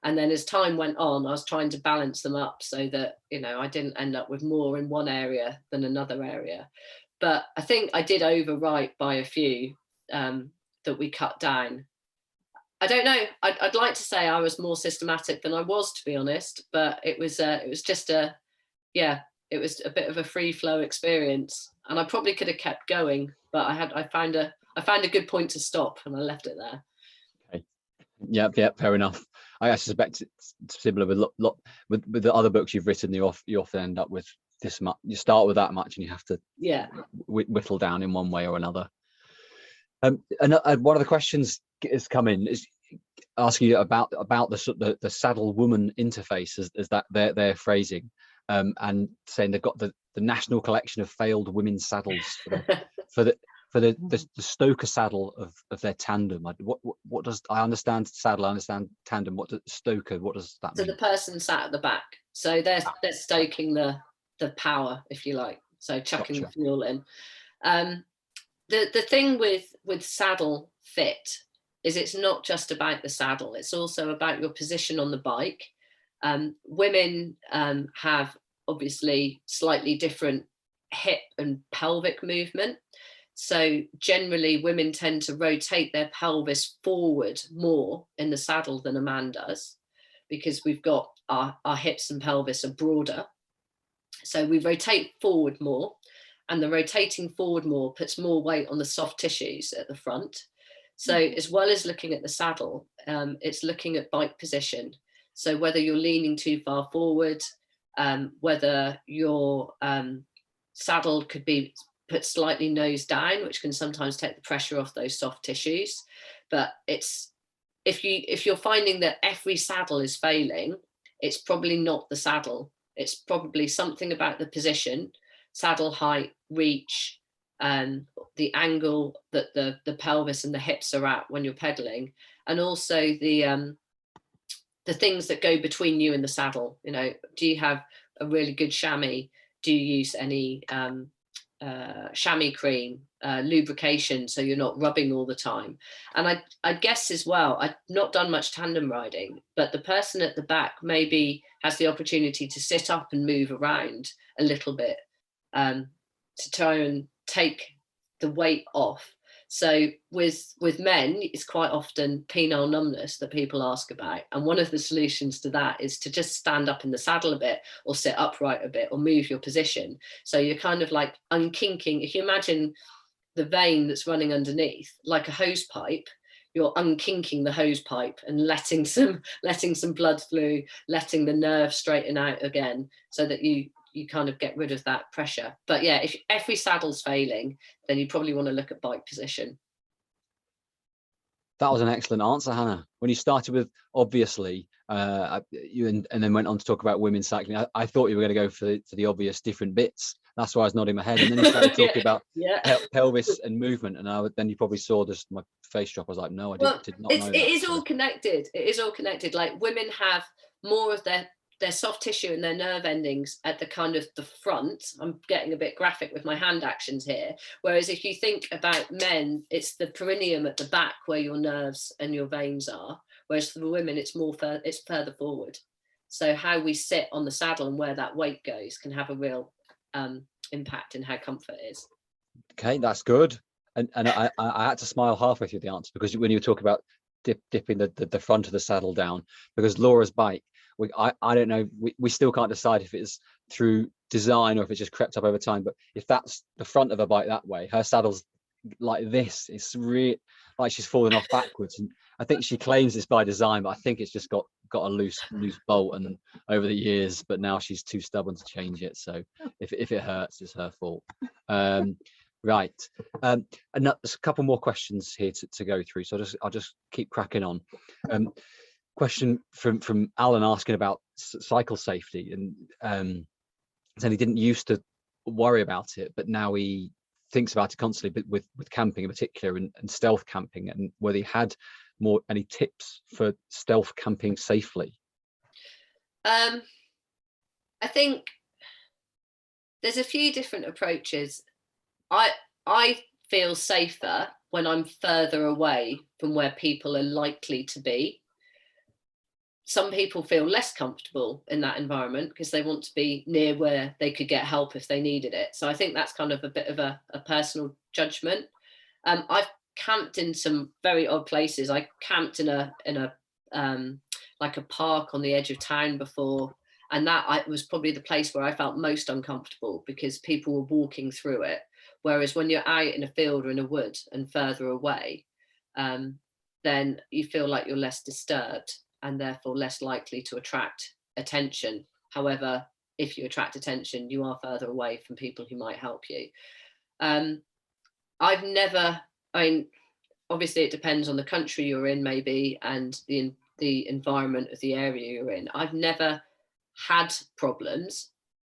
And then as time went on, I was trying to balance them up so that, I didn't end up with more in one area than another area. But I think I did overwrite by a few that we cut down. I don't know. I'd like to say I was more systematic than I was, to be honest. But it was just it was a bit of a free flow experience, and I probably could have kept going, but I found a good point to stop, and I left it there. Okay. Yeah, fair enough. I suspect it's similar with the other books you've written. You often end up with this much. You start with that much, and you have to whittle down in one way or another. And one of the questions has come in is asking you about the saddle woman interface as that their phrasing, and saying they've got the national collection of failed women's saddles for the Stoker saddle of their tandem. What does I understand saddle? I understand tandem. What does Stoker? What does that mean? So the person sat at the back. So they're stoking the power, if you like. So chucking the fuel in. The thing with saddle fit is it's not just about the saddle. It's also about your position on the bike. Women have obviously slightly different hip and pelvic movement. So generally women tend to rotate their pelvis forward more in the saddle than a man does, because we've got our hips and pelvis are broader. So we rotate forward more, and the rotating forward more puts more weight on the soft tissues at the front. So as well as looking at the saddle, it's looking at bike position. So whether you're leaning too far forward, whether your saddle could be put slightly nose down, which can sometimes take the pressure off those soft tissues. But it's if you're finding that every saddle is failing, it's probably not the saddle. It's probably something about the position, saddle height, reach, the angle that the pelvis and the hips are at when you're pedaling, and also the things that go between you and the saddle. Do you have a really good chamois? Do you use any chamois cream, lubrication, so you're not rubbing all the time? And I guess as well, I've not done much tandem riding, but the person at the back maybe has the opportunity to sit up and move around a little bit, to try and take the weight off. So with men, it's quite often penile numbness that people ask about. And one of the solutions to that is to just stand up in the saddle a bit, or sit upright a bit, or move your position. So you're kind of like unkinking. If you imagine the vein that's running underneath, like a hose pipe, you're unkinking the hose pipe and letting some blood through, letting the nerve straighten out again, so that you kind of get rid of that pressure. But yeah, if every saddle's failing, then you probably want to look at bike position. That was an excellent answer, Hannah. When you started with obviously, you and then went on to talk about women cycling, I thought you were going to go for the obvious different bits. That's why I was nodding my head. And then you started talking about pelvis and movement, and then you probably saw just my face drop. I was like, no, I did not know that. It is all connected. It is all connected. Like, women have more of their soft tissue and their nerve endings at the kind of the front. I'm getting a bit graphic with my hand actions here. Whereas if you think about men, it's the perineum at the back where your nerves and your veins are. Whereas for the women, it's further forward. So how we sit on the saddle and where that weight goes can have a real impact in how comfort is. Okay, that's good. And I had to smile halfway through the answer, because when you were talking about dipping the front of the saddle down, because Laura's bike, I don't know, we still can't decide if it's through design or if it's just crept up over time, but if that's the front of her bike that way, her saddle's like this, it's really like she's falling off backwards. And I think she claims it's by design, but I think it's just got a loose bolt and over the years, but now she's too stubborn to change it. So if it hurts, it's her fault. Right. And there's a couple more questions here to go through, so I'll just keep cracking on. Question from Alan asking about cycle safety, and saying he didn't used to worry about it, but now he thinks about it constantly, but with camping in particular, and stealth camping, and whether he had any tips for stealth camping safely. I think there's a few different approaches. I feel safer when I'm further away from where people are likely to be. Some people feel less comfortable in that environment because they want to be near where they could get help if they needed it. So I think that's kind of a bit of a personal judgment. I've camped in some very odd places. I camped in a like a park on the edge of town before, and that was probably the place where I felt most uncomfortable because people were walking through it. Whereas when you're out in a field or in a wood and further away, then you feel like you're less disturbed and therefore less likely to attract attention. However, if you attract attention, you are further away from people who might help you. Obviously it depends on the country you're in, maybe, and the environment of the area you're in. I've never had problems.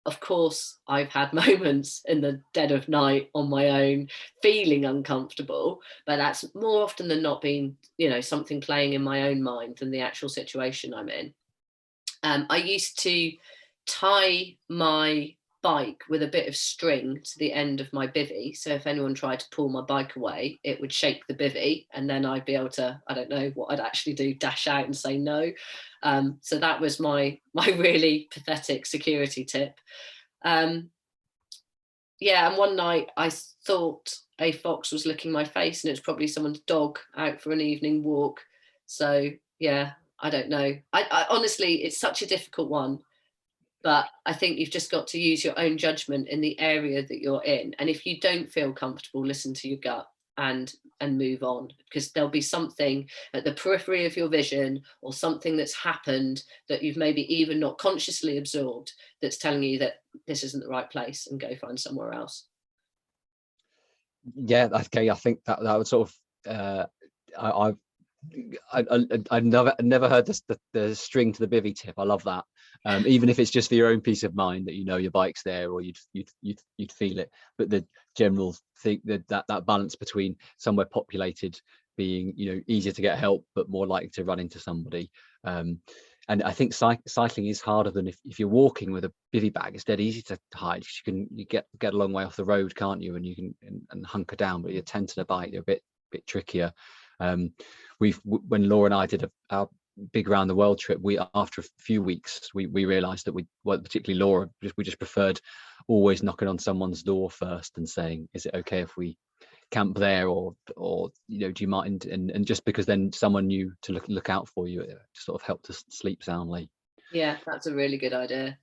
Of course, I've had moments in the dead of night on my own feeling uncomfortable, but that's more often than not been, something playing in my own mind than the actual situation I'm in. I used to tie my bike with a bit of string to the end of my bivvy, so if anyone tried to pull my bike away, it would shake the bivvy, and then I'd be able to, I don't know what I'd actually do, dash out and say no. So that was my really pathetic security tip. And one night I thought a fox was licking my face, and it's probably someone's dog out for an evening walk. So yeah, I don't know. I honestly, it's such a difficult one. But I think you've just got to use your own judgment in the area that you're in. And if you don't feel comfortable, listen to your gut and move on, because there'll be something at the periphery of your vision or something that's happened that you've maybe even not consciously absorbed that's telling you that this isn't the right place, and go find somewhere else. Yeah, okay. I think that would sort of, I've never heard the string to the bivvy tip. I love that. Even if it's just for your own peace of mind that your bike's there, or you'd feel it. But the general thing, that balance between somewhere populated being easier to get help but more likely to run into somebody. And I think cycling is harder than if you're walking with a bivvy bag. It's dead easy to hide. You get a long way off the road, can't you? And you can and hunker down. But your tent and a bike, they're a bit trickier. When Laura and I did our big round the world trip, after a few weeks we realized that particularly Laura, we just preferred always knocking on someone's door first and saying, is it okay if we camp there, or do you mind, and just because then someone knew to look out for you, it sort of helped us sleep soundly. Yeah, that's a really good idea.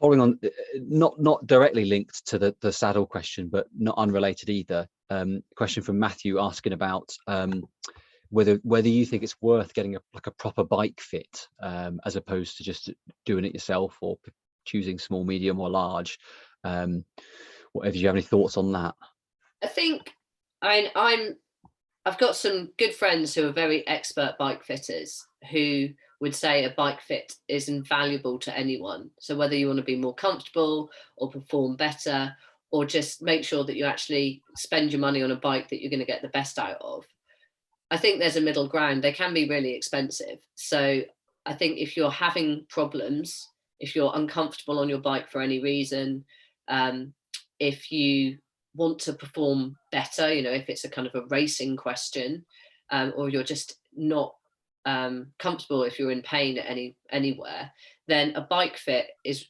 Following on, not directly linked to the saddle question, but not unrelated either. Question from Matthew asking about whether you think it's worth getting a proper bike fit, as opposed to just doing it yourself, or choosing small, medium, or large. Whatever, do you have any thoughts on that? I think I'm I've got some good friends who are very expert bike fitters who would say a bike fit is invaluable to anyone. So whether you want to be more comfortable or perform better, or just make sure that you actually spend your money on a bike that you're going to get the best out of, I think there's a middle ground. They can be really expensive. So I think if you're having problems, if you're uncomfortable on your bike for any reason, if you want to perform better, you know, if it's a kind of a racing question, or you're just not comfortable, if you're in pain at anywhere, then a bike fit is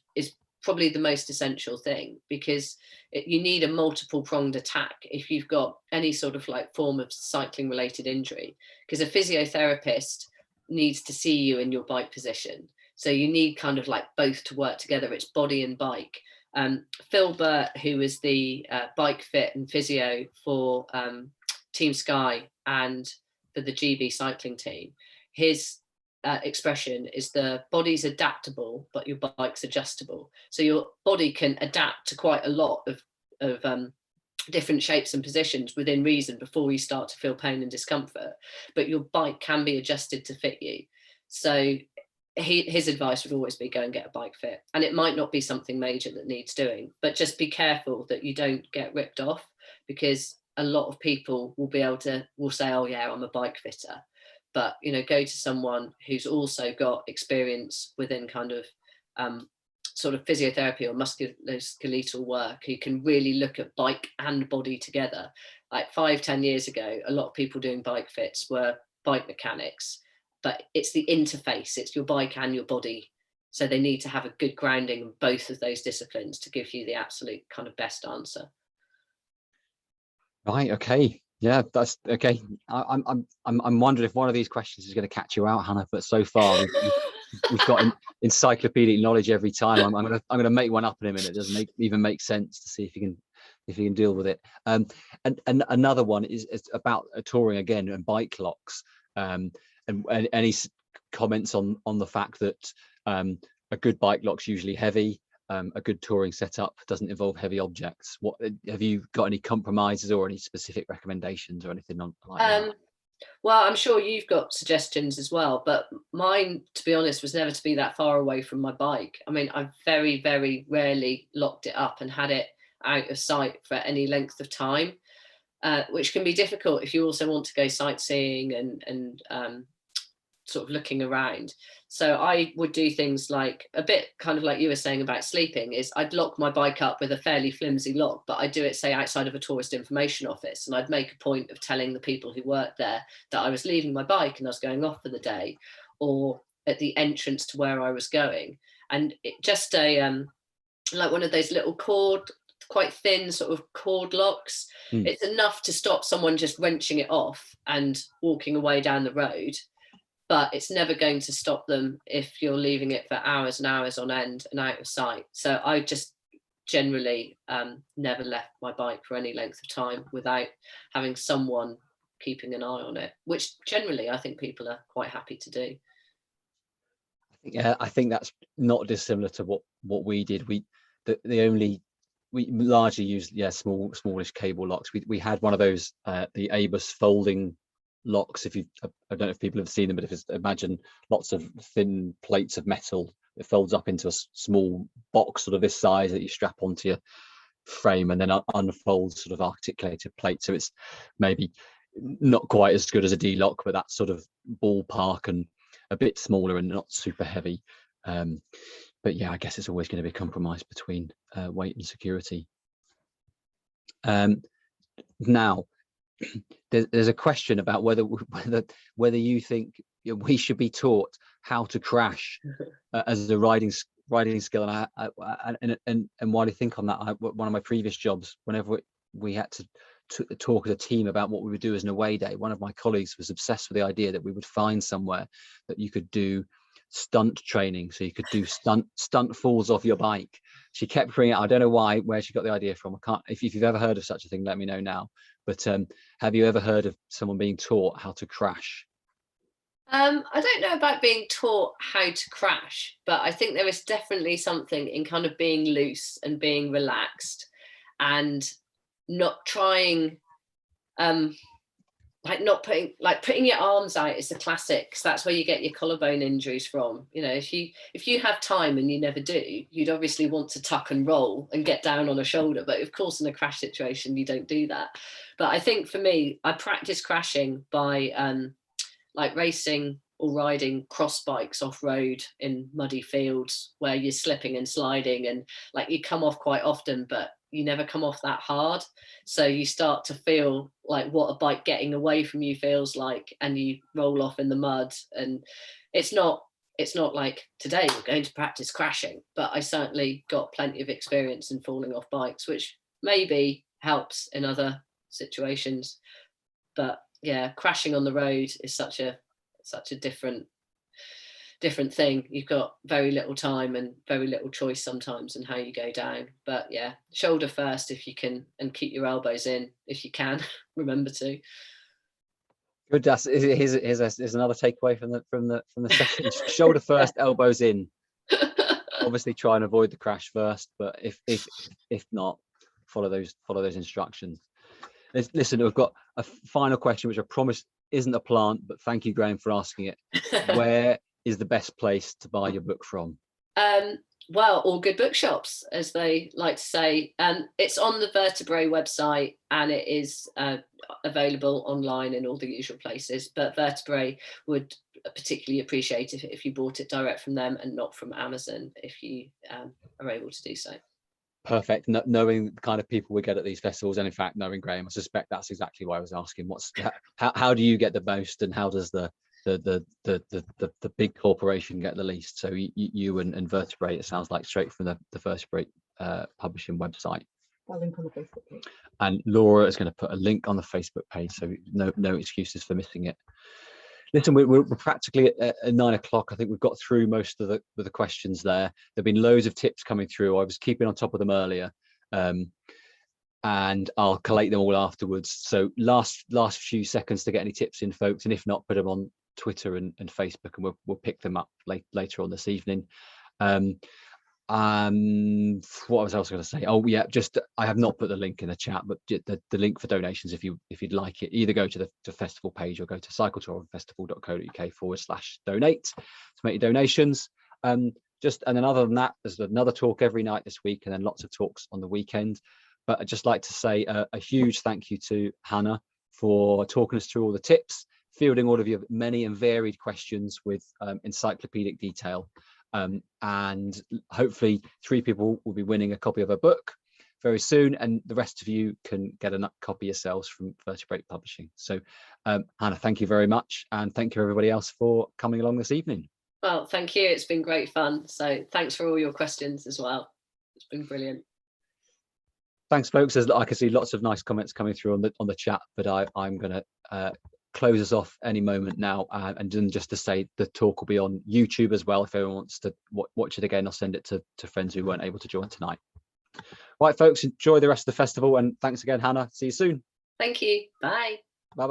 probably the most essential thing, because you need a multiple pronged attack if you've got any sort of like form of cycling related injury, because a physiotherapist needs to see you in your bike position. So you need kind of like both to work together. It's body and bike. Phil Burt, who is the bike fit and physio for Team Sky and for the GB cycling team, his expression is the body's adaptable, but your bike's adjustable. So your body can adapt to quite a lot of different shapes and positions within reason before you start to feel pain and discomfort, but your bike can be adjusted to fit you. So his advice would always be go and get a bike fit, and it might not be something major that needs doing, but just be careful that you don't get ripped off, because a lot of people will say, oh yeah, I'm a bike fitter, but you know, go to someone who's also got experience within kind of sort of physiotherapy or musculoskeletal work, who can really look at bike and body together. Like 5-10 years ago, a lot of people doing bike fits were bike mechanics, but it's the interface, it's your bike and your body. So they need to have a good grounding in both of those disciplines to give you the absolute kind of best answer. Right. Okay. Yeah, that's okay. I'm wondering if one of these questions is going to catch you out, Hannah. But so far we've got encyclopedic knowledge every time. I'm gonna make one up in a minute. It doesn't even make sense, to see if you can deal with it. And another one is about touring again and bike locks. And any comments on the fact that a good bike lock's usually heavy. A good touring setup doesn't involve heavy objects. What have you got, any compromises or any specific recommendations or anything like that? Well, I'm sure you've got suggestions as well, but mine, to be honest, was never to be that far away from my bike. I mean, I've very, very rarely locked it up and had it out of sight for any length of time, which can be difficult if you also want to go sightseeing and sort of looking around. So I would do things like, a bit kind of like you were saying about sleeping, is I'd lock my bike up with a fairly flimsy lock, but I'd do it, say, outside of a tourist information office, and I'd make a point of telling the people who worked there that I was leaving my bike and I was going off for the day, or at the entrance to where I was going. And it just like one of those little quite thin sort of cord locks. It's enough to stop someone just wrenching it off and walking away down the road, but it's never going to stop them if you're leaving it for hours and hours on end and out of sight. So I just generally never left my bike for any length of time without having someone keeping an eye on it, which generally I think people are quite happy to do. Yeah, I think that's not dissimilar to what we did. We largely used smallish cable locks. We had one of those the ABUS folding locks. I don't know if people have seen them, but imagine lots of thin plates of metal. It folds up into a small box sort of this size that you strap onto your frame, and then unfolds sort of articulated plate. So it's maybe not quite as good as a D-lock, but that sort of ballpark, and a bit smaller and not super heavy. But yeah, I guess it's always going to be a compromise between weight and security. Now, there's a question about whether you think we should be taught how to crash as a riding skill, and why do you think on that? One of my previous jobs, whenever we had to talk as a team about what we would do as an away day, one of my colleagues was obsessed with the idea that we would find somewhere that you could do stunt training, so you could do stunt falls off your bike. She kept bringing it. I don't know where she got the idea from. I can't. If you've ever heard of such a thing, let me know now. But have you ever heard of someone being taught how to crash? I don't know about being taught how to crash, but I think there is definitely something in kind of being loose and being relaxed and not trying like not putting your arms out is the classic, 'cause that's where you get your collarbone injuries from. You know, if you have time and you never do, you'd obviously want to tuck and roll and get down on a shoulder, but of course in a crash situation you don't do that. But I think for me, I practice crashing by like racing or riding cross bikes off road in muddy fields where you're slipping and sliding, and like you come off quite often, but you never come off that hard. So you start to feel like what a bike getting away from you feels like, and you roll off in the mud. And it's not like today we're going to practice crashing, but I certainly got plenty of experience in falling off bikes, which maybe helps in other situations. But yeah, crashing on the road is such a different thing. You've got very little time and very little choice sometimes in how you go down. But yeah, shoulder first if you can, and keep your elbows in if you can. Remember to. Good. Here's another takeaway from the session. Shoulder first, elbows in. Obviously, try and avoid the crash first, but if not, follow those instructions. Listen, we've got a final question, which I promise isn't a plant, but thank you, Graham, for asking it. Where is the best place to buy your book from? Well, all good bookshops, as they like to say. It's on the Vertebrae website, and it is available online in all the usual places. But Vertebrae would particularly appreciate if you bought it direct from them and not from Amazon, if you are able to do so. Perfect. Knowing the kind of people we get at these festivals, and in fact knowing Graham, I suspect that's exactly why I was asking. How do you get the most, and how does the big corporation get the least? So you and Vertebrae, it sounds like straight from the Vertebrae publishing website. I'll link on the Facebook page. And Laura is going to put a link on the Facebook page, so no excuses for missing it. Listen, we're practically at 9 o'clock. I think we've got through most of the questions there. There've been loads of tips coming through. I was keeping on top of them earlier, and I'll collate them all afterwards. So last few seconds to get any tips in, folks, and if not, put them on Twitter and Facebook, and we'll pick them up later on this evening. What was I also going to say? Oh yeah, just I have not put the link in the chat, but the link for donations, if you'd like it, either go to the festival page or go to cycletouringfestival.co.uk/donate to make your donations. And then other than that, there's another talk every night this week, and then lots of talks on the weekend. But I'd just like to say a huge thank you to Hannah for talking us through all the tips, fielding all of your many and varied questions with encyclopedic detail. And hopefully 3 people will be winning a copy of her book very soon, and the rest of you can get a copy yourselves from Vertebrae Publishing. So Hannah, thank you very much, and thank you everybody else for coming along this evening. Well, thank you, it's been great fun. So thanks for all your questions as well. It's been brilliant. Thanks, folks. I can see lots of nice comments coming through on the chat, but I'm going to close us off any moment now, and then just to say the talk will be on YouTube as well. If everyone wants to watch it again, I'll send it to friends who weren't able to join tonight. Right, folks, enjoy the rest of the festival, and thanks again, Hannah. See you soon. Thank you. Bye. Bye.